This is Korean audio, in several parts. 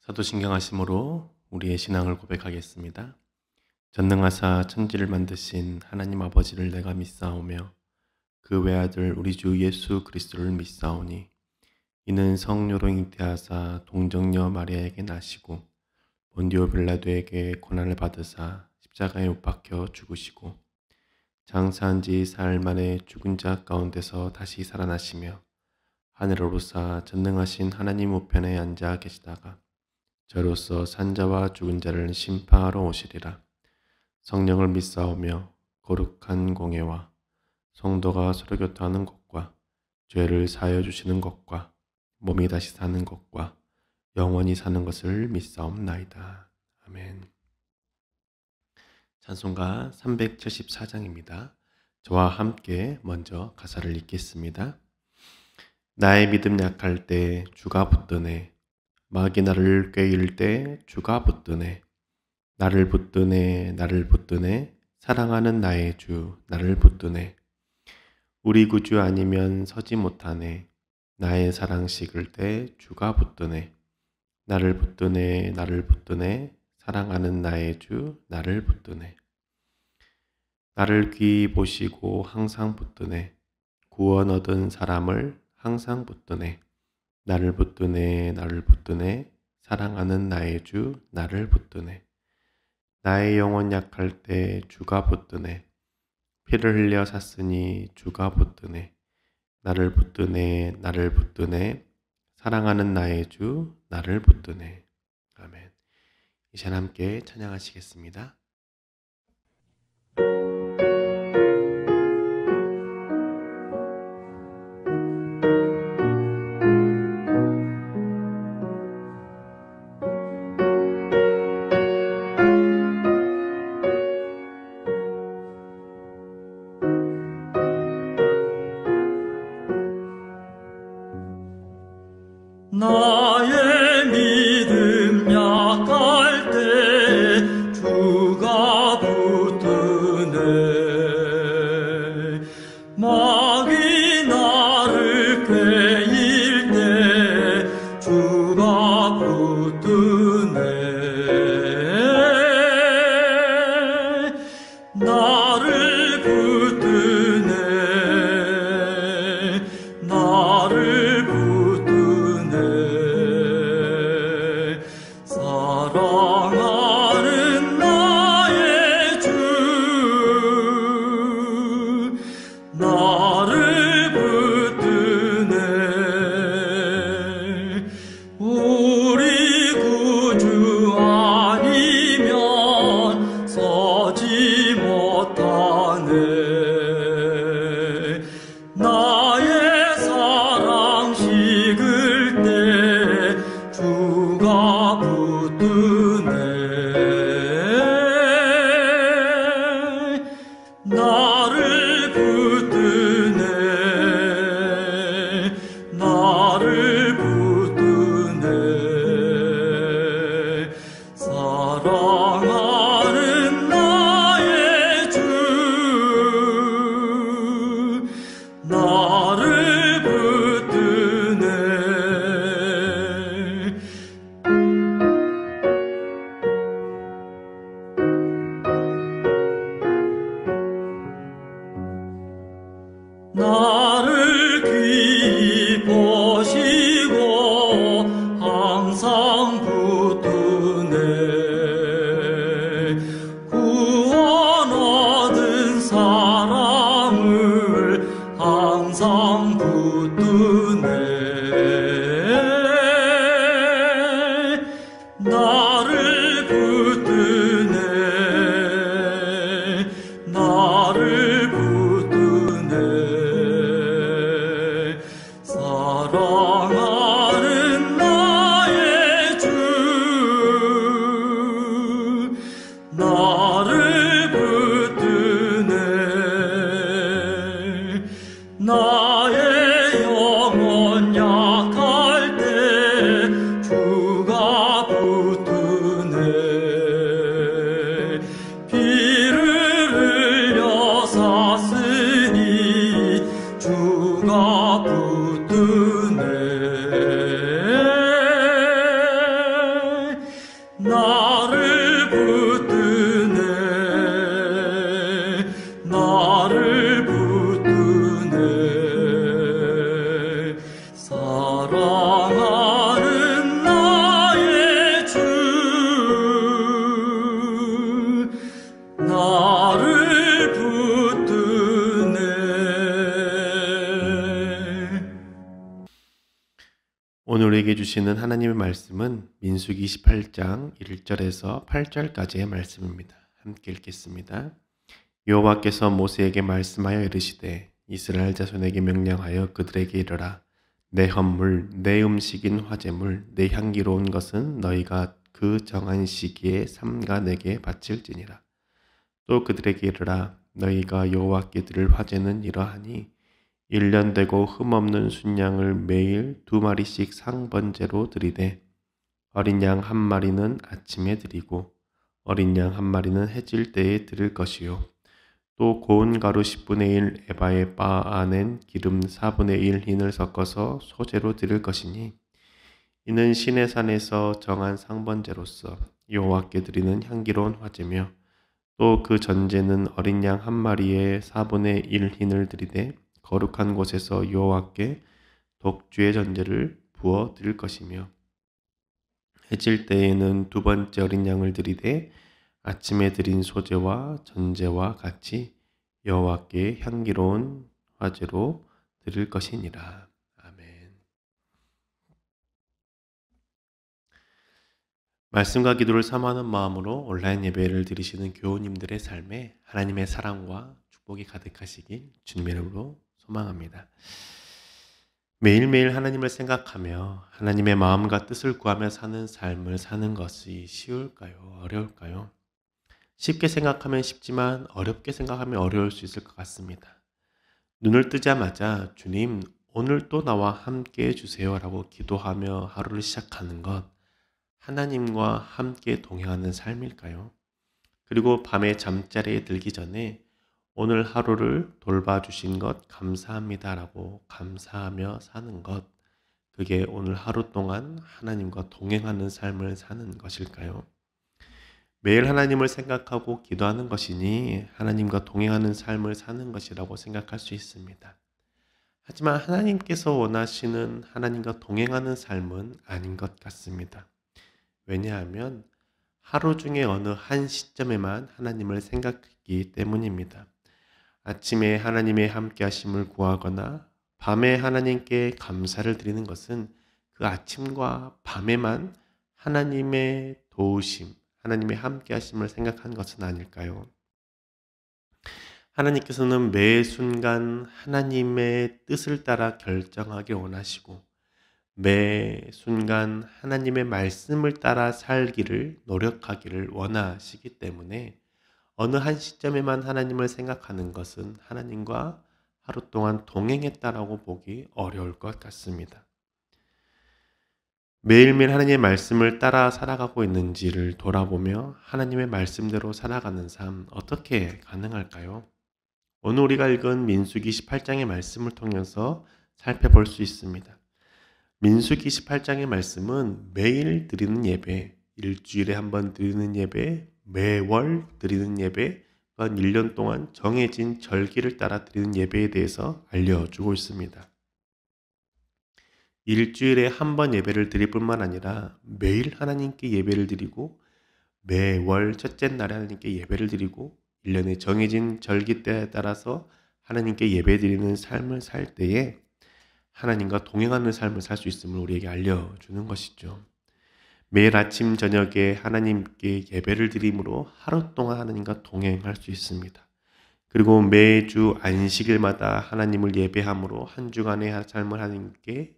사도신경하심으로 우리의 신앙을 고백하겠습니다. 전능하사 천지를 만드신 하나님 아버지를 내가 믿사오며 그 외아들 우리 주 예수 그리스도를 믿사오니 이는 성녀로 잉태하사 동정녀 마리아에게 나시고 본디오 빌라도에게 고난을 받으사 십자가에 못 박혀 죽으시고 장사한 지 사흘 만에 죽은 자 가운데서 다시 살아나시며 하늘에 오르사 전능하신 하나님 우편에 앉아 계시다가 저로서 산자와 죽은 자를 심판하러 오시리라. 성령을 믿사오며 거룩한 공예와 성도가 서로 교통하는 것과 죄를 사하여 주시는 것과 몸이 다시 사는 것과 영원히 사는 것을 믿사옵나이다. 아멘. 찬송가 374장입니다. 저와 함께 먼저 가사를 읽겠습니다. 나의 믿음 약할 때 주가 붙드네. 마귀 나를 꾀일 때 주가 붙드네. 나를 붙드네. 나를 붙드네. 사랑하는 나의 주 나를 붙드네. 우리 구주 아니면 서지 못하네. 나의 사랑 식을 때 주가 붙드네. 나를 붙드네. 나를 붙드네. 사랑하는 나의 주 나를 붙드네. 나를 귀히 보시고 항상 붙드네. 구원 얻은 사람을 항상 붙드네. 나를 붙드네. 나를 붙드네. 사랑하는 나의 주 나를 붙드네. 나의 영혼 약할 때 주가 붙드네. 피를 흘려 샀으니 주가 붙드네. 나를 붙드네. 나를 붙드네. 사랑하는 나의 주 나를 붙드네. 아멘. 이 시간 함께 찬양하시겠습니다. 나의 믿음 약할 때 주가 붙드네. 마귀 나를 꾀일 때 주가 붙드네. 나를 붙드네. 나를 붙드네. 사랑하는 나의 주 나를 붙드네. 우리 구주 아니면 서지 못하네. 나의 사랑 식을 때 주가 붙드네. 나를 붙드네. 나를 붙드네. 사랑하는 나의 주 나를 붙드네. 나를 귀히 보시고 항상 붙드네. 구원 얻은 사람을 항상 붙드네. 나를 붙드네. 나를 붙드네. 나를 붙드네 나를 붙드네 사랑하는 나의 주 나를 붙드네. 오늘 우리에게 주시는 하나님의 말씀은 민수기 28장 1절에서 8절까지의 말씀입니다. 함께 읽겠습니다. 여호와께서 모세에게 말씀하여 이르시되 이스라엘 자손에게 명령하여 그들에게 이르라. 내 헌물, 내 음식인 화제물, 내 향기로운 것은 너희가 그 정한 시기에 삼가 내게 바칠지니라. 또 그들에게 이르라. 너희가 여호와께 드릴 화제는 이러하니 1년 되고 흠없는 순양을 매일 2마리씩 상번제로 드리되 어린 양 1마리는 아침에 드리고 어린 양 1마리는 해질 때에 드릴 것이요. 또 고운 가루 10분의 1 에바의 바 안엔 기름 4분의 1 흰을 섞어서 소제로 드릴 것이니 이는 시내 산에서 정한 상번제로서 여호와께 드리는 향기로운 화제며 또 그 전제는 어린 양 1마리에 4분의 1 흰을 드리되 거룩한 곳에서 여호와께 독주의 전제를 부어 드릴 것이며 해질 때에는 2번째 어린 양을 드리되 아침에 드린 소제와 전제와 같이 여호와께 향기로운 화제로 드릴 것이니라. 아멘. 말씀과 기도를 사모하는 마음으로 온라인 예배를 드리시는 교우님들의 삶에 하나님의 사랑과 축복이 가득하시길 주님의 이름으로 소망합니다. 매일매일 하나님을 생각하며 하나님의 마음과 뜻을 구하며 사는 삶을 사는 것이 쉬울까요? 어려울까요? 쉽게 생각하면 쉽지만 어렵게 생각하면 어려울 수 있을 것 같습니다. 눈을 뜨자마자 주님 오늘 또 나와 함께 해주세요 라고 기도하며 하루를 시작하는 것 하나님과 함께 동행하는 삶일까요? 그리고 밤에 잠자리에 들기 전에 오늘 하루를 돌봐주신 것 감사합니다 라고 감사하며 사는 것, 그게 오늘 하루 동안 하나님과 동행하는 삶을 사는 것일까요? 매일 하나님을 생각하고 기도하는 것이니 하나님과 동행하는 삶을 사는 것이라고 생각할 수 있습니다. 하지만 하나님께서 원하시는 하나님과 동행하는 삶은 아닌 것 같습니다. 왜냐하면 하루 중에 어느 한 시점에만 하나님을 생각하기 때문입니다. 아침에 하나님의 함께하심을 구하거나 밤에 하나님께 감사를 드리는 것은 그 아침과 밤에만 하나님의 도우심, 하나님의 함께하심을 생각한 것은 아닐까요? 하나님께서는 매 순간 하나님의 뜻을 따라 결정하길 원하시고 매 순간 하나님의 말씀을 따라 살기를 노력하기를 원하시기 때문에 어느 한 시점에만 하나님을 생각하는 것은 하나님과 하루 동안 동행했다라고 보기 어려울 것 같습니다. 매일매일 하나님의 말씀을 따라 살아가고 있는지를 돌아보며 하나님의 말씀대로 살아가는 삶 어떻게 가능할까요? 오늘 우리가 읽은 민수기 18장의 말씀을 통해서 살펴볼 수 있습니다. 민수기 18장의 말씀은 매일 드리는 예배, 일주일에 한 번 드리는 예배, 매월 드리는 예배, 또한 1년 동안 정해진 절기를 따라 드리는 예배에 대해서 알려주고 있습니다. 일주일에 한 번 예배를 드릴 뿐만 아니라 매일 하나님께 예배를 드리고 매월 첫째 날에 하나님께 예배를 드리고 1년에 정해진 절기 때에 따라서 하나님께 예배 드리는 삶을 살 때에 하나님과 동행하는 삶을 살 수 있음을 우리에게 알려주는 것이죠. 매일 아침 저녁에 하나님께 예배를 드림으로 하루 동안 하나님과 동행할 수 있습니다. 그리고 매주 안식일마다 하나님을 예배함으로 한 주간의 삶을 하나님께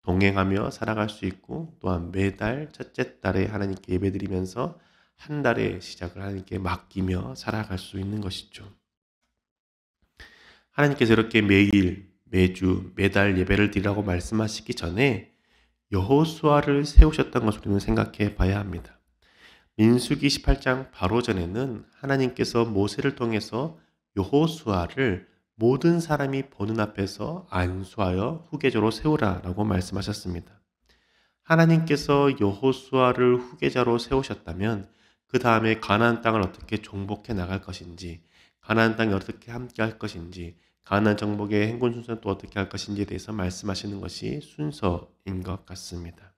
동행하며 살아갈 수 있고 또한 매달 첫째 달에 하나님께 예배드리면서 한 달의 시작을 하나님께 맡기며 살아갈 수 있는 것이죠. 하나님께서 이렇게 매일, 매주, 매달 예배를 드리라고 말씀하시기 전에 여호수아를 세우셨던 것을 우리는 생각해 봐야 합니다. 민수기 18장 바로 전에는 하나님께서 모세를 통해서 여호수아를 모든 사람이 보는 앞에서 안수하여 후계자로 세우라라고 말씀하셨습니다. 하나님께서 여호수아를 후계자로 세우셨다면 그 다음에 가나안 땅을 어떻게 정복해 나갈 것인지, 가나안 땅에 어떻게 함께 할 것인지, 가나안 정복의 행군 순서는 또 어떻게 할 것인지에 대해서 말씀하시는 것이 순서인 것 같습니다.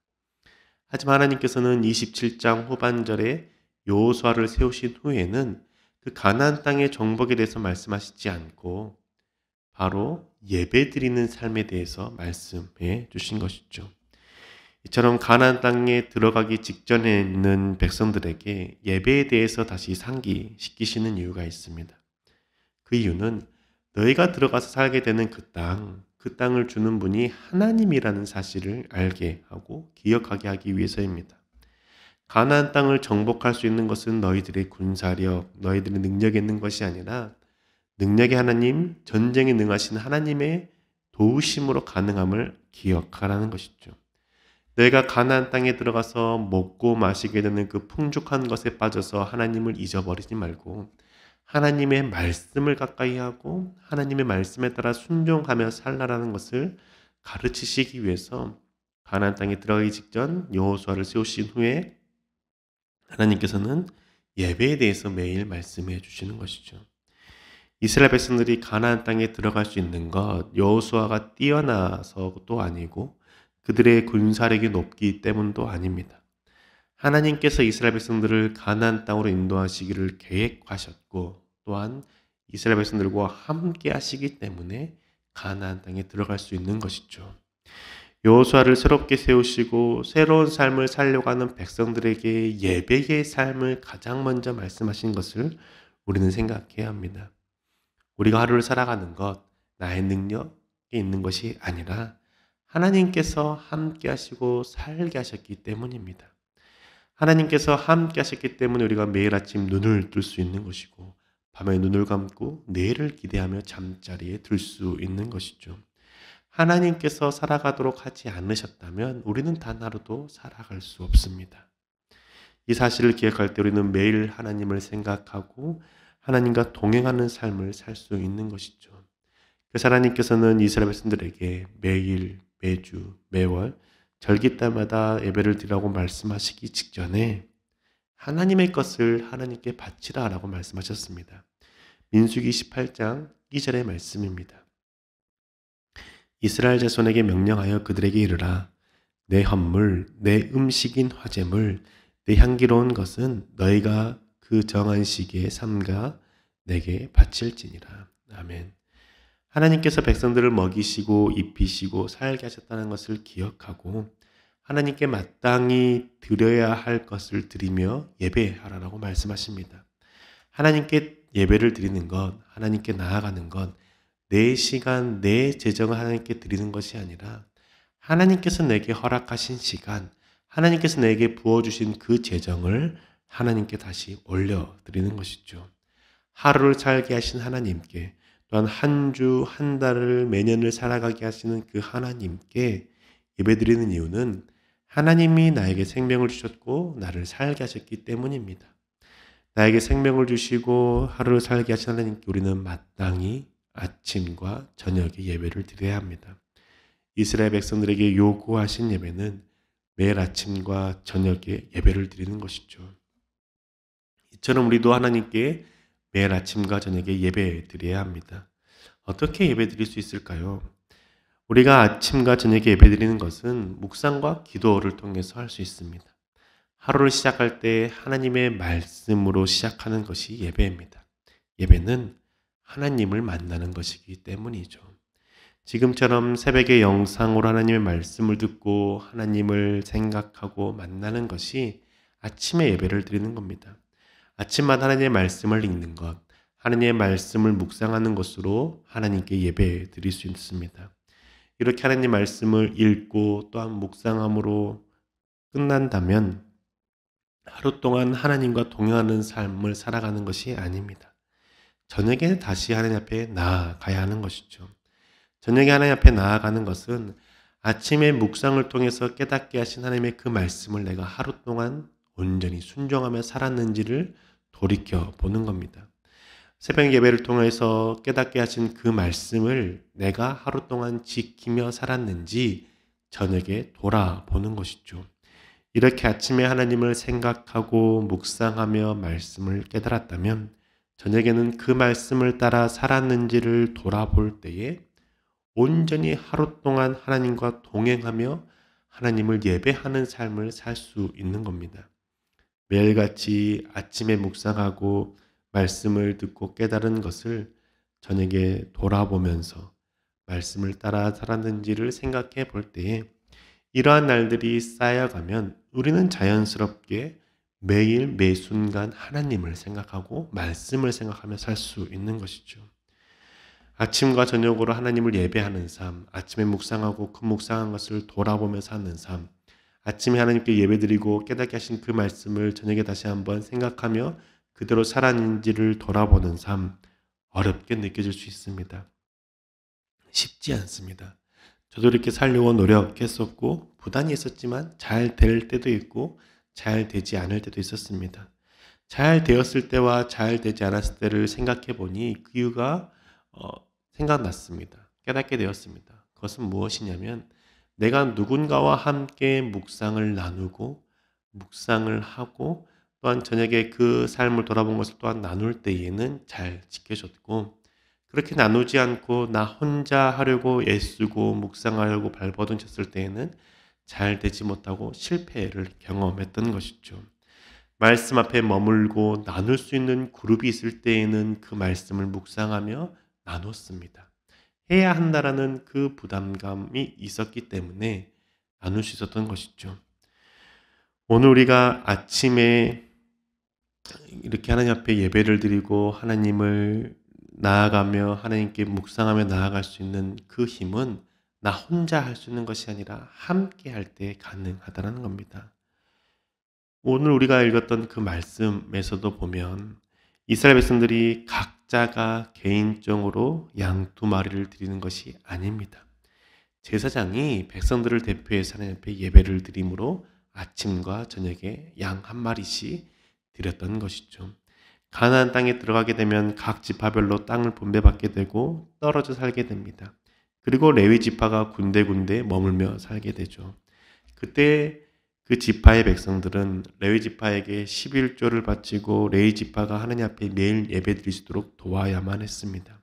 하지만 하나님께서는 27장 후반절에 여호수아를 세우신 후에는 그 가나안 땅의 정복에 대해서 말씀하시지 않고 바로 예배드리는 삶에 대해서 말씀해 주신 것이죠. 이처럼 가나안 땅에 들어가기 직전에 있는 백성들에게 예배에 대해서 다시 상기시키시는 이유가 있습니다. 그 이유는 너희가 들어가서 살게 되는 그 땅을 주는 분이 하나님이라는 사실을 알게 하고 기억하게 하기 위해서입니다. 가나안 땅을 정복할 수 있는 것은 너희들의 군사력, 너희들의 능력이 있는 것이 아니라 능력의 하나님, 전쟁에 능하신 하나님의 도우심으로 가능함을 기억하라는 것이죠. 너희가 가나안 땅에 들어가서 먹고 마시게 되는 그 풍족한 것에 빠져서 하나님을 잊어버리지 말고 하나님의 말씀을 가까이 하고 하나님의 말씀에 따라 순종하며 살라라는 것을 가르치시기 위해서 가나안 땅에 들어가기 직전 여호수아를 세우신 후에 하나님께서는 예배에 대해서 매일 말씀해 주시는 것이죠. 이스라엘 백성들이 가나안 땅에 들어갈 수 있는 것, 여호수아가 뛰어나서도 아니고 그들의 군사력이 높기 때문도 아닙니다. 하나님께서 이스라엘 백성들을 가나안 땅으로 인도하시기를 계획하셨고 또한 이스라엘 백성들과 함께 하시기 때문에 가나안 땅에 들어갈 수 있는 것이죠. 여호수아를 새롭게 세우시고 새로운 삶을 살려고 하는 백성들에게 예배의 삶을 가장 먼저 말씀하신 것을 우리는 생각해야 합니다. 우리가 하루를 살아가는 것, 나의 능력이 있는 것이 아니라 하나님께서 함께 하시고 살게 하셨기 때문입니다. 하나님께서 함께 하셨기 때문에 우리가 매일 아침 눈을 뜰 수 있는 것이고 밤에 눈을 감고 내일을 기대하며 잠자리에 들 수 있는 것이죠. 하나님께서 살아가도록 하지 않으셨다면 우리는 단 하루도 살아갈 수 없습니다. 이 사실을 기억할 때 우리는 매일 하나님을 생각하고 하나님과 동행하는 삶을 살 수 있는 것이죠. 그래서 하나님께서는 이스라엘 백성들에게 매일, 매주, 매월 절기 때마다 예배를 드리라고 말씀하시기 직전에 하나님의 것을 하나님께 바치라 라고 말씀하셨습니다. 민수기 18장 2절의 말씀입니다. 이스라엘 자손에게 명령하여 그들에게 이르라. 내 헌물, 내 음식인 화제물, 내 향기로운 것은 너희가 그 정한 시기에 삼가 내게 바칠지니라. 아멘. 하나님께서 백성들을 먹이시고 입히시고 살게 하셨다는 것을 기억하고 하나님께 마땅히 드려야 할 것을 드리며 예배하라라고 말씀하십니다. 하나님께 예배를 드리는 것, 하나님께 나아가는 것, 내 시간, 내 재정을 하나님께 드리는 것이 아니라 하나님께서 내게 허락하신 시간, 하나님께서 내게 부어주신 그 재정을 하나님께 다시 올려드리는 것이죠. 하루를 살게 하신 하나님께 또한 한 주, 한 달을 매년을 살아가게 하시는 그 하나님께 예배드리는 이유는 하나님이 나에게 생명을 주셨고 나를 살게 하셨기 때문입니다. 나에게 생명을 주시고 하루를 살게 하신 하나님께 우리는 마땅히 아침과 저녁에 예배를 드려야 합니다. 이스라엘 백성들에게 요구하신 예배는 매일 아침과 저녁에 예배를 드리는 것이죠. 이처럼 우리도 하나님께 매일 아침과 저녁에 예배 드려야 합니다. 어떻게 예배 드릴 수 있을까요? 우리가 아침과 저녁에 예배 드리는 것은 묵상과 기도를 통해서 할 수 있습니다. 하루를 시작할 때 하나님의 말씀으로 시작하는 것이 예배입니다. 예배는 하나님을 만나는 것이기 때문이죠. 지금처럼 새벽에 영상으로 하나님의 말씀을 듣고 하나님을 생각하고 만나는 것이 아침에 예배를 드리는 겁니다. 아침마다 하나님의 말씀을 읽는 것, 하나님의 말씀을 묵상하는 것으로 하나님께 예배 드릴 수 있습니다. 이렇게 하나님 말씀을 읽고 또한 묵상함으로 끝난다면 하루 동안 하나님과 동행하는 삶을 살아가는 것이 아닙니다. 저녁에 다시 하나님 앞에 나아가야 하는 것이죠. 저녁에 하나님 앞에 나아가는 것은 아침에 묵상을 통해서 깨닫게 하신 하나님의 그 말씀을 내가 하루 동안 온전히 순종하며 살았는지를 돌이켜 보는 겁니다. 새벽 예배를 통해서 깨닫게 하신 그 말씀을 내가 하루 동안 지키며 살았는지 저녁에 돌아보는 것이죠. 이렇게 아침에 하나님을 생각하고 묵상하며 말씀을 깨달았다면 저녁에는 그 말씀을 따라 살았는지를 돌아볼 때에 온전히 하루 동안 하나님과 동행하며 하나님을 예배하는 삶을 살 수 있는 겁니다. 매일같이 아침에 묵상하고 말씀을 듣고 깨달은 것을 저녁에 돌아보면서 말씀을 따라 살았는지를 생각해 볼 때에 이러한 날들이 쌓여가면 우리는 자연스럽게 매일 매 순간 하나님을 생각하고 말씀을 생각하며 살 수 있는 것이죠. 아침과 저녁으로 하나님을 예배하는 삶, 아침에 묵상하고 그 묵상한 것을 돌아보며 사는 삶, 아침에 하나님께 예배드리고 깨닫게 하신 그 말씀을 저녁에 다시 한번 생각하며 그대로 살았는지를 돌아보는 삶, 어렵게 느껴질 수 있습니다. 쉽지 않습니다. 저도 이렇게 살려고 노력했었고 부단히 했었지만 잘 될 때도 있고 잘 되지 않을 때도 있었습니다. 잘 되었을 때와 잘 되지 않았을 때를 생각해 보니 그 이유가 생각났습니다. 깨닫게 되었습니다. 그것은 무엇이냐면 내가 누군가와 함께 묵상을 나누고 묵상을 하고 또한 저녁에 그 삶을 돌아본 것을 또한 나눌 때에는 잘 지켜졌고 그렇게 나누지 않고 나 혼자 하려고 애쓰고 묵상하려고 발버둥 쳤을 때에는 잘 되지 못하고 실패를 경험했던 것이죠. 말씀 앞에 머물고 나눌 수 있는 그룹이 있을 때에는 그 말씀을 묵상하며 나눴습니다. 해야 한다라는 그 부담감이 있었기 때문에 나눌 수 있었던 것이죠. 오늘 우리가 아침에 이렇게 하나님 앞에 예배를 드리고 하나님을 나아가며 하나님께 묵상하며 나아갈 수 있는 그 힘은 나 혼자 할 수 있는 것이 아니라 함께 할 때 가능하다는 겁니다. 오늘 우리가 읽었던 그 말씀에서도 보면 이스라엘 백성들이 각자가 개인적으로 양 2마리를 드리는 것이 아닙니다. 제사장이 백성들을 대표해서 하나님 앞에 예배를 드림으로 아침과 저녁에 양 1마리씩 드렸던 것이죠. 가나안 땅에 들어가게 되면 각 지파별로 땅을 분배받게 되고 떨어져 살게 됩니다. 그리고 레위 지파가 군데군데 머물며 살게 되죠. 그때 그 지파의 백성들은 레위 지파에게 11조를 바치고 레위 지파가 하나님 앞에 매일 예배드릴 수 있도록 도와야만 했습니다.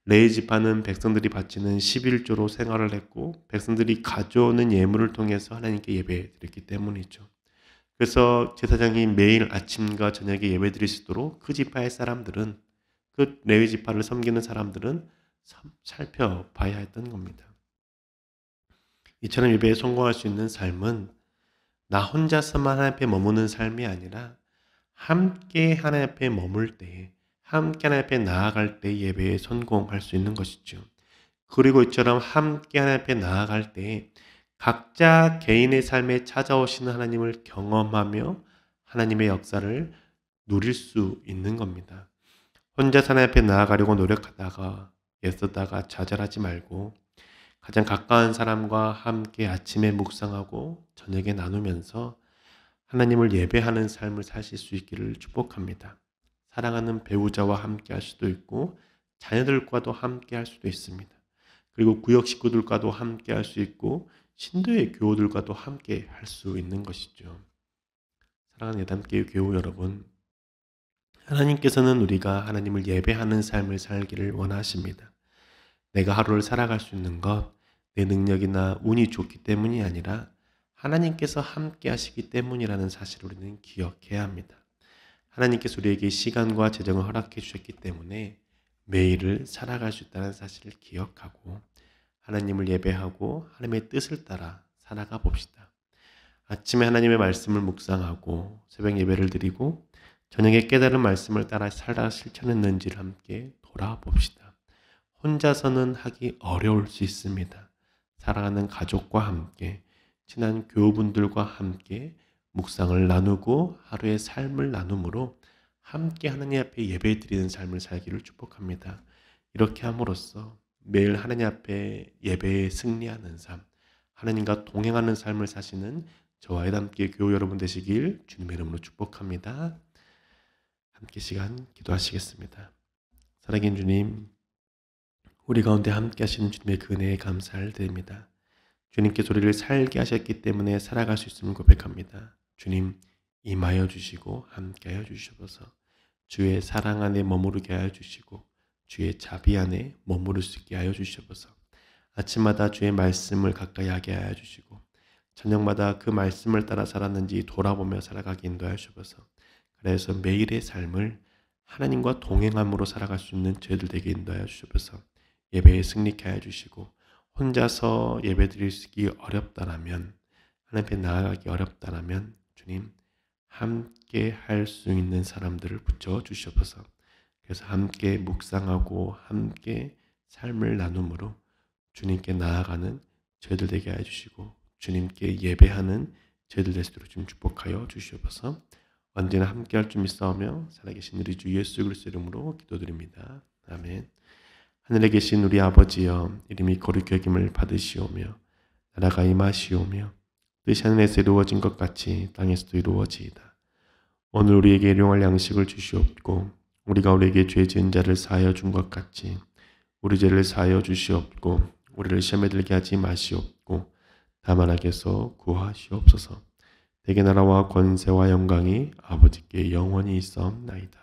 레위 지파는 백성들이 바치는 11조로 생활을 했고 백성들이 가져오는 예물을 통해서 하나님께 예배드렸기 때문이죠. 그래서 제사장이 매일 아침과 저녁에 예배드릴 수 있도록 그 지파의 사람들은 그 레위 지파를 섬기는 사람들은 살펴봐야 했던 겁니다. 이처럼 예배에 성공할 수 있는 삶은 나 혼자서만 하나님 앞에 머무는 삶이 아니라 함께 하나님 앞에 머물 때, 함께 하나님 앞에 나아갈 때 예배에 성공할 수 있는 것이죠. 그리고 이처럼 함께 하나님 앞에 나아갈 때 각자 개인의 삶에 찾아오시는 하나님을 경험하며 하나님의 역사를 누릴 수 있는 겁니다. 혼자 하나님 앞에 나아가려고 노력하다가 애쓰다가 좌절하지 말고 가장 가까운 사람과 함께 아침에 묵상하고 저녁에 나누면서 하나님을 예배하는 삶을 사실 수 있기를 축복합니다. 사랑하는 배우자와 함께 할 수도 있고 자녀들과도 함께 할 수도 있습니다. 그리고 구역 식구들과도 함께 할 수 있고 신도의 교우들과도 함께 할 수 있는 것이죠. 사랑하는 예담교회 교우 여러분, 하나님께서는 우리가 하나님을 예배하는 삶을 살기를 원하십니다. 내가 하루를 살아갈 수 있는 것, 내 능력이나 운이 좋기 때문이 아니라 하나님께서 함께 하시기 때문이라는 사실을 우리는 기억해야 합니다. 하나님께서 우리에게 시간과 재정을 허락해 주셨기 때문에 매일을 살아갈 수 있다는 사실을 기억하고 하나님을 예배하고 하나님의 뜻을 따라 살아가 봅시다. 아침에 하나님의 말씀을 묵상하고 새벽 예배를 드리고 저녁에 깨달은 말씀을 따라 살아 실천했는지를 함께 돌아봅시다. 혼자서는 하기 어려울 수 있습니다. 사랑하는 가족과 함께 친한 교우분들과 함께 묵상을 나누고 하루의 삶을 나눔으로 함께 하나님 앞에 예배드리는 삶을 살기를 축복합니다. 이렇게 함으로써 매일 하나님 앞에 예배에 승리하는 삶, 하나님과 동행하는 삶을 사시는 저와 함께 교우 여러분 되시길 주님의 이름으로 축복합니다. 함께 시간 기도하시겠습니다. 살아계신 주님, 우리 가운데 함께 하시는 주님의 그 은혜에 감사를 드립니다. 주님께서 우리를 살게 하셨기 때문에 살아갈 수 있음을 고백합니다. 주님, 임하여 주시고 함께 하여 주시옵소서. 주의 사랑 안에 머무르게 하여 주시고 주의 자비 안에 머무를 수 있게 하여 주시옵소서. 아침마다 주의 말씀을 가까이 하게 하여 주시고 저녁마다 그 말씀을 따라 살았는지 돌아보며 살아가게 인도하여 주옵소서. 그래서 매일의 삶을 하나님과 동행함으로 살아갈 수 있는 저희들 되게 인도하여 주옵소서. 예배에 승리케 하여 주시고 혼자서 예배드리기 어렵다라면 하나님 앞에 나아가기 어렵다라면 주님 함께 할 수 있는 사람들을 붙여 주시옵소서. 그래서 함께 묵상하고 함께 삶을 나눔으로 주님께 나아가는 저희들 되게 하여 주시고 주님께 예배하는 저희들 될 수 있도록 좀 축복하여 주시옵소서. 언제나 함께 할 줄 믿사오며 살아계신 우리 주 예수 그리스도 이름으로 기도드립니다. 아멘. 하늘에 계신 우리 아버지여, 이름이 거룩히 여김을 받으시오며 나라가 임하시오며 뜻이 하늘에서 이루어진 것 같이 땅에서도 이루어지이다. 오늘 우리에게 일용할 양식을 주시옵고 우리가 우리에게 죄 지은 자를 사하여 준 것 같이 우리 죄를 사하여 주시옵고 우리를 시험에 들게 하지 마시옵고 다만 악에서 구하시옵소서. 대개 나라와 권세와 영광이 아버지께 영원히 있사옵나이다.